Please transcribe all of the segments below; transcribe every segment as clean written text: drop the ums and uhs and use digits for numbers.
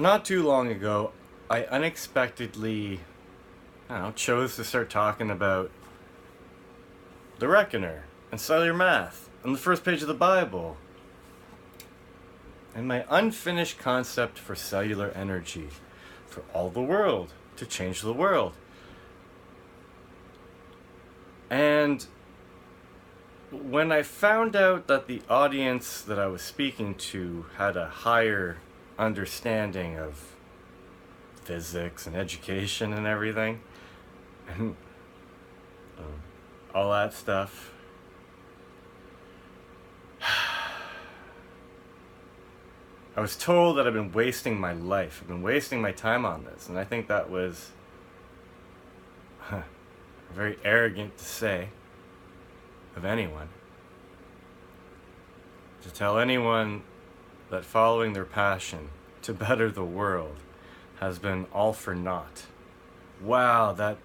Not too long ago, I unexpectedly, I don't know, chose to start talking about the reckoner and cellular math on the first page of the Bible and my unfinished concept for cellular energy for all the world, to change the world. And when I found out that the audience that I was speaking to had a higher understanding of physics and education and everything, and all that stuff, I was told that I've been wasting my life. I've been wasting my time on this. And I think that was very arrogant to say of anyone. To tell anyone that following their passion to better the world has been all for naught. Wow, that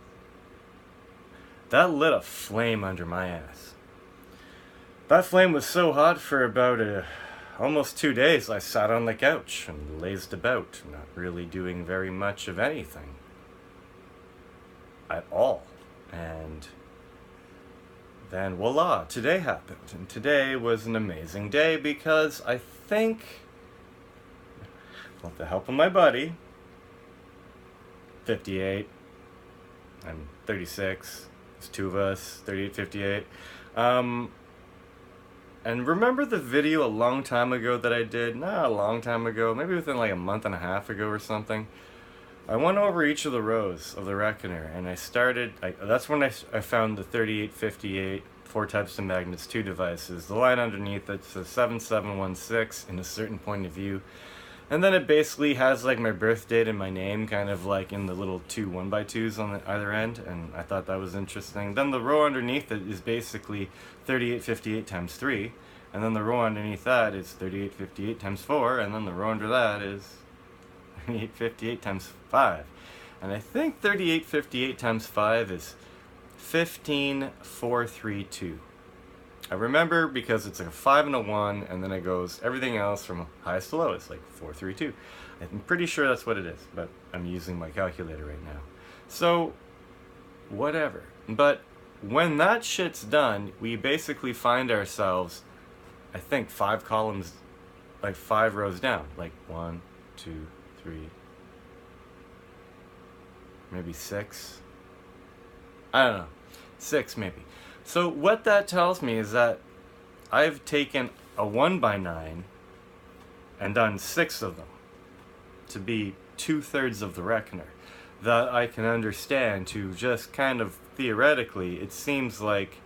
lit a flame under my ass. That flame was so hot for about almost 2 days. I sat on the couch and lazed about, not really doing very much of anything at all. And then voila, today happened. And today was an amazing day because I think, with the help of my buddy, 58, I'm 36, there's two of us, 38, 58. And remember the video a long time ago that I did? Not a long time ago, maybe within like a month and a half ago or something. I went over each of the rows of the reckoner and that's when I found the 38, 58, 4 types of magnets, 2 devices. The line underneath it says 7716 in a certain point of view. And then it basically has like my birth date and my name kind of like in the little 2 1x2s on the either end, and I thought that was interesting. Then the row underneath it is basically 3858 times 3, and then the row underneath that is 3858 times 4, and then the row under that is 3858 times 5. And I think 3858 times 5 is 15432. I remember because it's like a 5 and a 1, and then it goes everything else from highest to lowest, like 432. I'm pretty sure that's what it is, but I'm using my calculator right now. So, whatever. But when that shit's done, we basically find ourselves, I think, 5 columns, like 5 rows down. Like 1, 2, 3, maybe 6. I don't know. 6 maybe. So what that tells me is that I've taken a 1x9 and done 6 of them to be 2/3 of the reckoner. That I can understand to just kind of theoretically, it seems like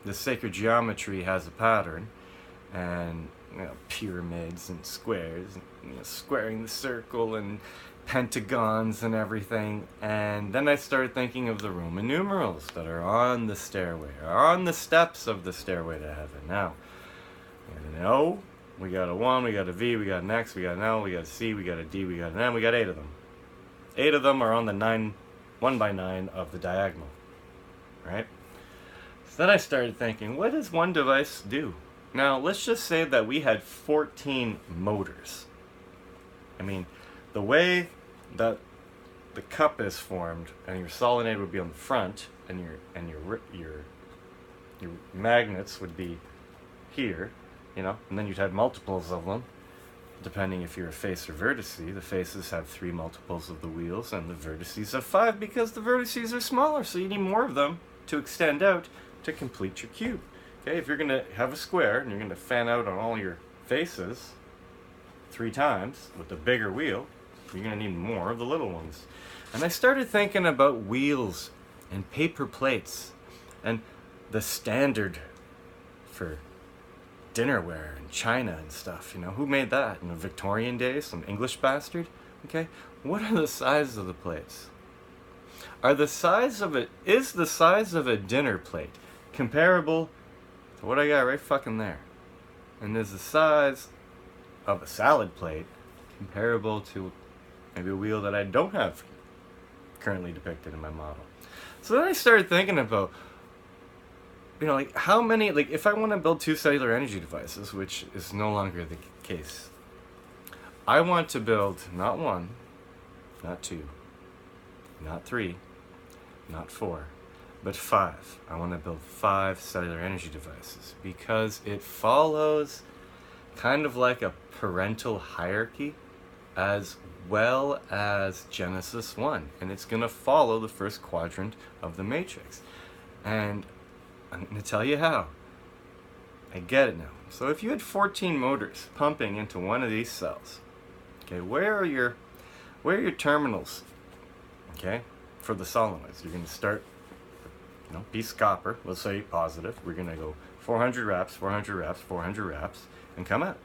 the sacred geometry has a pattern, and pyramids and squares, and, squaring the circle and pentagons and everything. And then I started thinking of the Roman numerals that are on the stairway, are on the steps of the stairway to heaven. Now, we got an O, we got a 1, we got a V, we got an X, we got an L, we got a C, we got a D, we got an M, we got 8 of them. 8 of them are on the 1x9 of the diagonal, right? So then I started thinking, what does one device do? Now, let's just say that we had 14 motors. I mean, the way that the cup is formed, and your solenoid would be on the front, and your magnets would be here, and then you'd have multiples of them, depending if you're a face or vertice. The faces have 3 multiples of the wheels, and the vertices have 5 because the vertices are smaller, so you need more of them to extend out to complete your cube. Okay, if you're going to have a square and you're going to fan out on all your faces 3 times with the bigger wheel, you're going to need more of the little ones. And I started thinking about wheels and paper plates and the standard for dinnerware and china and stuff. Who made that? In the Victorian days? Some English bastard? Okay, what are the sizes of the plates? Is the size of a dinner plate comparable to what I got right fucking there? And is the size of a salad plate comparable to maybe a wheel that I don't have currently depicted in my model? So then I started thinking about, how many, if I want to build 2 cellular energy devices, which is no longer the case, I want to build not 1, not 2, not 3, not 4, but 5. I want to build 5 cellular energy devices because it follows kind of like a parental hierarchy as well as Genesis 1. And it's going to follow the first quadrant of the matrix. And I'm going to tell you how. I get it now. So if you had 14 motors pumping into one of these cells, okay, where are your terminals, okay, for the solenoids? You're going to start, piece of copper, let's say positive. We're going to go 400 wraps, 400 wraps, 400 wraps, and come out,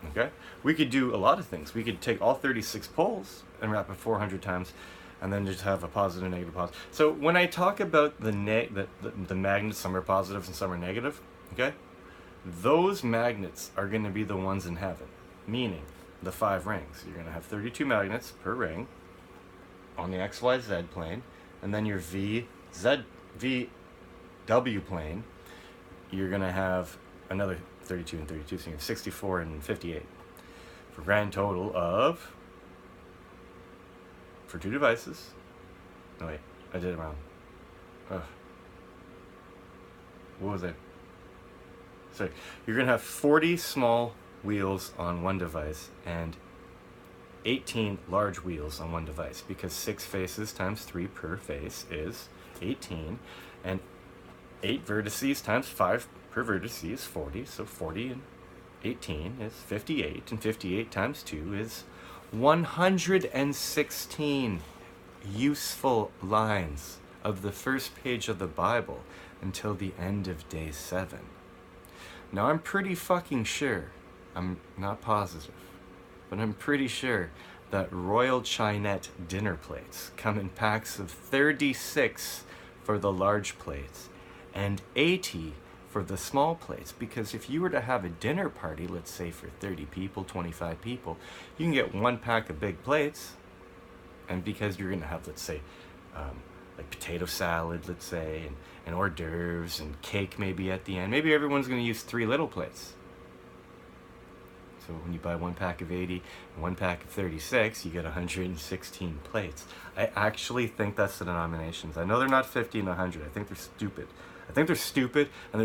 okay? We could do a lot of things. We could take all 36 poles and wrap it 400 times, and then just have a positive, negative, positive. So when I talk about the magnets, some are positive and some are negative, okay? Those magnets are going to be the ones in heaven, meaning the 5 rings. You're going to have 32 magnets per ring on the XYZ plane, and then your VW plane, you're going to have another 32 and 32, so you have 64 and 58. For a grand total of, for 2 devices, no wait, I did it wrong. Ugh. What was it? Sorry, you're going to have 40 small wheels on one device and 18 large wheels on one device, because 6 faces times 3 per face is 18, and 8 vertices times 5 per vertice is 40, so 40 and 18 is 58, and 58 times 2 is 116 useful lines of the first page of the Bible until the end of day 7. Now I'm pretty fucking sure, I'm not positive, but I'm pretty sure that Royal Chinette dinner plates come in packs of 36 for the large plates and 80 for the small plates, because if you were to have a dinner party, let's say for 30 people, 25 people, you can get 1 pack of big plates, and because you're going to have, let's say, like potato salad, let's say, and hors d'oeuvres and cake maybe at the end. Maybe everyone's going to use 3 little plates. So when you buy 1 pack of 80 and 1 pack of 36, you get 116 plates. I actually think that's the denominations. I know they're not 50 and 100. I think they're stupid. And they're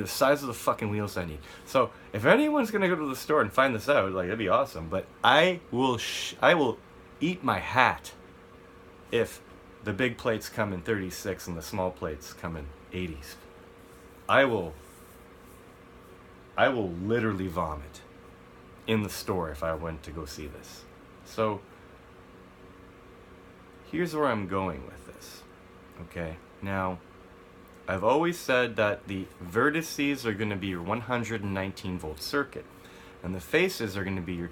the size of the fucking wheels I need. So if anyone's going to go to the store and find this out, like, that'd be awesome. But I will eat my hat if the big plates come in 36 and the small plates come in 80s. I will literally vomit in the store if I went to go see this. So here's where I'm going with this. Okay, now I've always said that the vertices are going to be your 119 volt circuit, and the faces are going to be your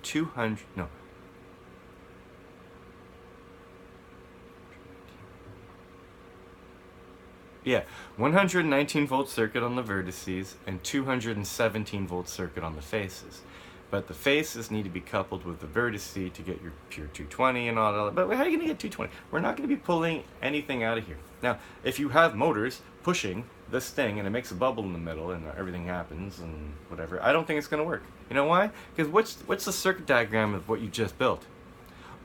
119 volt circuit on the vertices and 217 volt circuit on the faces. But the faces need to be coupled with the vertice to get your pure 220 and all that. But how are you going to get 220? We're not going to be pulling anything out of here. Now, if you have motors pushing this thing and it makes a bubble in the middle and everything happens and whatever, I don't think it's going to work. You know why? Because what's the circuit diagram of what you just built?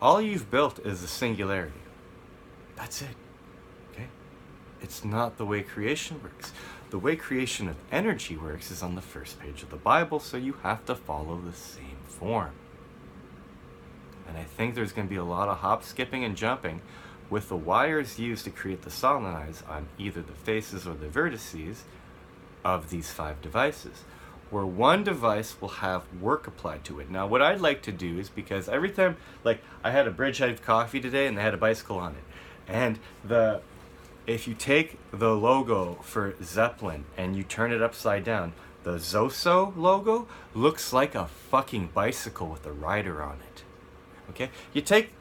All you've built is a singularity. That's it. Okay? It's not the way creation works. The way creation of energy works is on the first page of the Bible, so you have to follow the same form. And I think there's going to be a lot of hop, skipping, and jumping with the wires used to create the solenoids on either the faces or the vertices of these 5 devices, where one device will have work applied to it. Now, what I'd like to do is, because every time, like, I had a Bridgehead coffee today and they had a bicycle on it, and if you take the logo for Zeppelin and you turn it upside down, the Zoso logo looks like a fucking bicycle with a rider on it. Okay? You take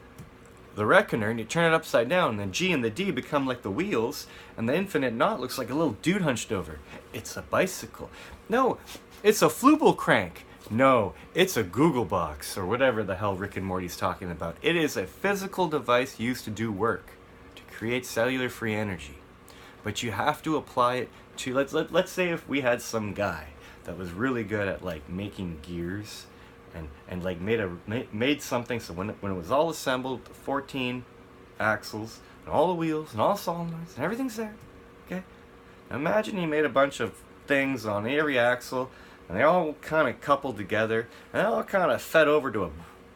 the Reckoner and you turn it upside down, and the G and the D become like the wheels, and the Infinite Knot looks like a little dude hunched over. It's a bicycle. No, it's a Flubel crank. No, it's a Google box, or whatever the hell Rick and Morty's talking about. It is a physical device used to do work, create cellular free energy, but you have to apply it to, let's say if we had some guy that was really good at like making gears and like made something, so when it was all assembled, the 14 axles and all the wheels and all solenoids and everything's there. Okay, now imagine he made a bunch of things on every axle, and they all kind of coupled together, and they all kind of fed over to a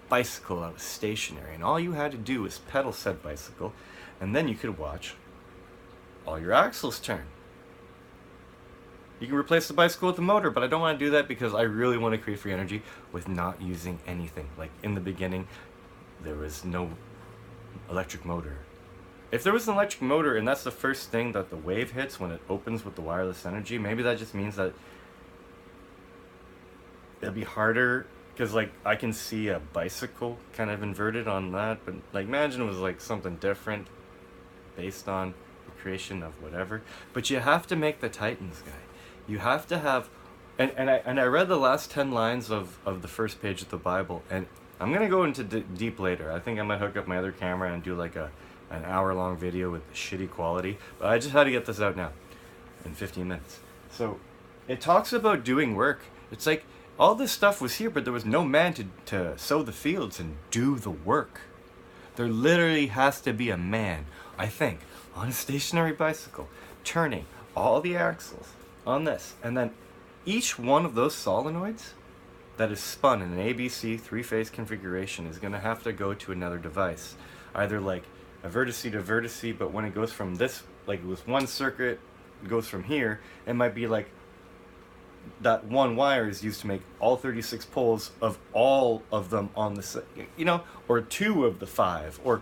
bicycle that was stationary, and all you had to do was pedal said bicycle, and then you could watch all your axles turn. You can replace the bicycle with a motor, but I don't want to do that because I really want to create free energy with not using anything. Like in the beginning, there was no electric motor. If there was an electric motor and that's the first thing that the wave hits when it opens with the wireless energy, maybe that just means that it'll be harder, because like I can see a bicycle kind of inverted on that, but like imagine it was like something different based on the creation of whatever. But you have to make the Titans, guy. You have to have, and I read the last 10 lines of the first page of the Bible, and I'm gonna go into deep later. I think I might hook up my other camera and do like an hour-long video with shitty quality, but I just had to get this out now in 15 minutes. So it talks about doing work. It's like all this stuff was here, but there was no man to sow the fields and do the work. There literally has to be a man, I think, on a stationary bicycle, turning all the axles on this, and then each one of those solenoids that is spun in an ABC 3-phase configuration is going to have to go to another device, either like a vertice to vertice, but when it goes from this, like with one circuit, it goes from here, it might be like that one wire is used to make all 36 poles of all of them on the, you know, or 2 of the 5, or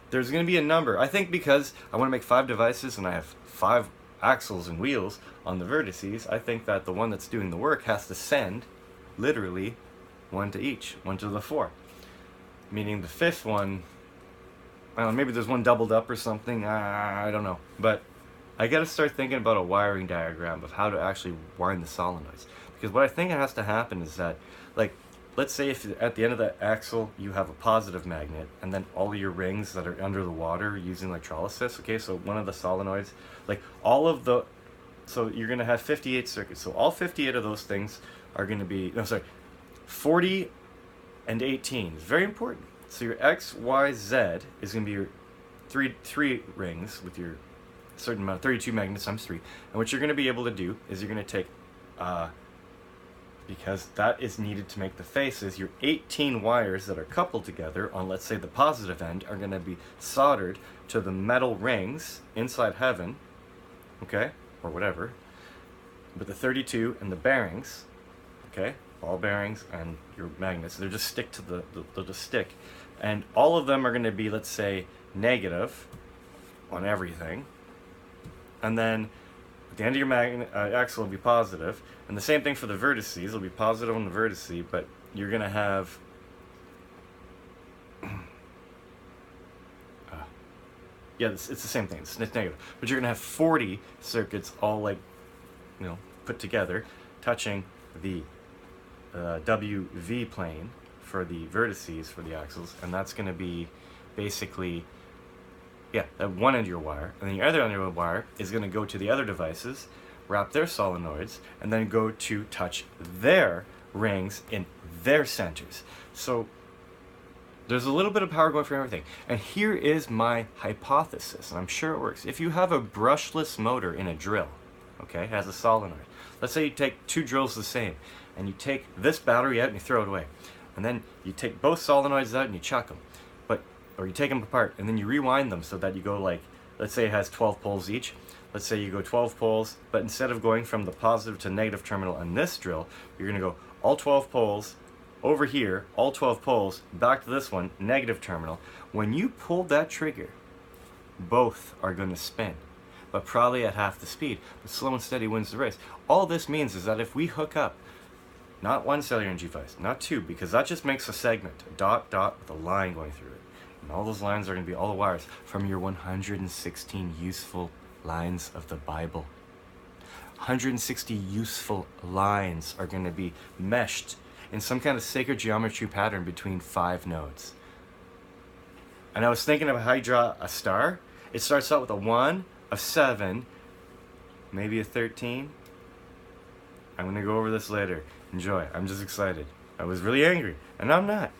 there's going to be a number. I think because I want to make 5 devices and I have 5 axles and wheels on the vertices, I think that the one that's doing the work has to send literally 1 to each, 1 to the 4, meaning the 5th one, I don't know, maybe there's one doubled up or something, I don't know, but I gotta start thinking about a wiring diagram of how to actually wind the solenoids, because what I think has to happen is that, like, let's say if at the end of the axle you have a positive magnet, and then all of your rings that are under the water using electrolysis, okay, so one of the solenoids, like all of the, so you're going to have 58 circuits, so all 58 of those things are going to be, no, sorry, 40 and 18, it's very important. So your X, Y, Z is going to be your three rings with your certain amount, 32 magnets times 3, and what you're going to be able to do is you're going to take, because that is needed to make the faces, your 18 wires that are coupled together on, let's say, the positive end are going to be soldered to the metal rings inside heaven, okay, or whatever, but the 32 and the bearings, okay, ball bearings and your magnets, they'll just stick to they'll just stick, and all of them are going to be, let's say, negative on everything, and then at the end of your axle will be positive, and the same thing for the vertices. It'll be positive on the vertice, but you're going to have yeah, it's the same thing. It's negative, but you're going to have 40 circuits all, like, you know, put together, touching the WV plane for the vertices for the axles, and that's going to be basically, yeah, at one end of your wire, and then your other end of your wire is going to go to the other devices, wrap their solenoids, and then go to touch their rings in their centers. So there's a little bit of power going for everything. And here is my hypothesis, and I'm sure it works. If you have a brushless motor in a drill, okay, it has a solenoid. Let's say you take 2 drills the same, and you take this battery out and you throw it away. And then you take both solenoids out and you chuck them. Or you take them apart and then you rewind them so that you go, like, let's say it has 12 poles each. Let's say you go 12 poles, but instead of going from the positive to negative terminal on this drill, you're going to go all 12 poles over here, all 12 poles, back to this one, negative terminal. When you pull that trigger, both are going to spin, but probably at half the speed. But slow and steady wins the race. All this means is that if we hook up not 1 cellular energy device, not 2, because that just makes a segment, a dot, dot, with a line going through it. And all those lines are going to be all the wires from your 116 useful lines of the Bible. 160 useful lines are going to be meshed in some kind of sacred geometry pattern between 5 nodes. And I was thinking of how you draw a star. It starts out with a 1, a 7, maybe a 13. I'm going to go over this later. Enjoy. I'm just excited. I was really angry, and I'm not.